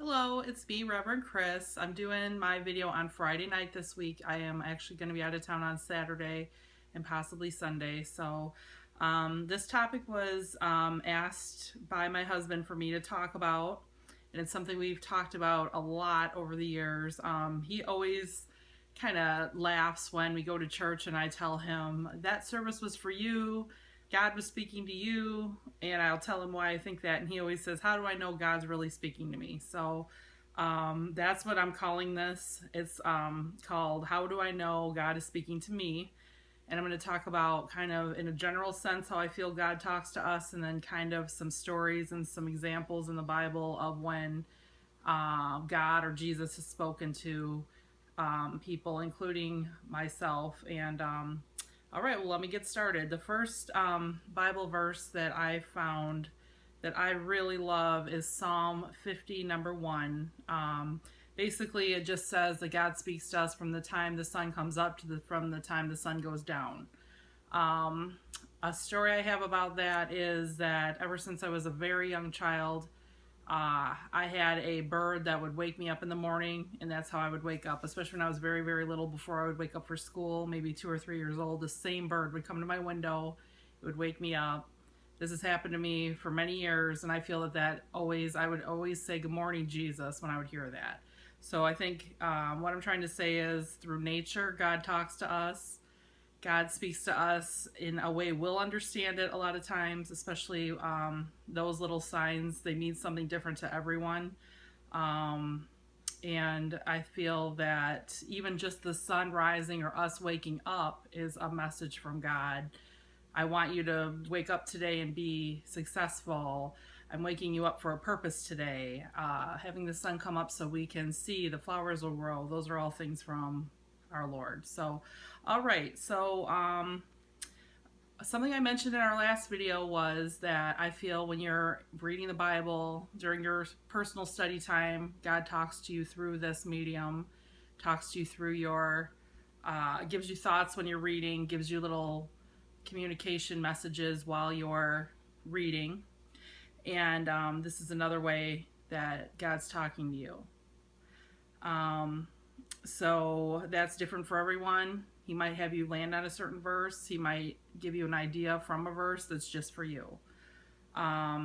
Hello, it's me, Reverend Chris. I'm doing my video on Friday night this week. I am actually going to be out of town on Saturday and possibly Sunday. This topic was asked by my husband for me to talk about, and it's something we've talked about a lot over the years. He always kind of laughs when we go to church and I tell him that service was for you. God was speaking to you, and I'll tell him why I think that. And he always says, how do I know God's really speaking to me? That's what I'm calling this. It's called How Do I Know God is Speaking to Me? And I'm going to talk about kind of in a general sense how I feel God talks to us, and then kind of some stories and some examples in the Bible of when God or Jesus has spoken to people, including myself. All right, well, let me get started. The first Bible verse that I found that I really love is Psalm 50, number 1. Basically, it just says that God speaks to us from the time the sun comes up to from the time the sun goes down. A story I have about that is that ever since I was a very young child, I had a bird that would wake me up in the morning, and that's how I would wake up, especially when I was very, very little, before I would wake up for school, maybe 2 or 3 years old. The same bird would come to my window, it would wake me up. This has happened to me for many years, and I feel I would always say, "Good morning, Jesus," when I would hear that. So I think what I'm trying to say is through nature, God talks to us. God speaks to us in a way we'll understand it a lot of times, especially those little signs. They mean something different to everyone. Um, and I feel that even just the sun rising or us waking up is a message from God. I want you to wake up today and be successful. I'm waking you up for a purpose today. Having the sun come up so we can see the flowers will grow. Those are all things from our Lord. All right. Something I mentioned in our last video was that I feel when you're reading the Bible during your personal study time, God talks to you through this medium, talks to you through gives you thoughts when you're reading, gives you little communication messages while you're reading. And this is another way that God's talking to you. So that's different for everyone. He might have you land on a certain verse. He might give you an idea from a verse that's just for you.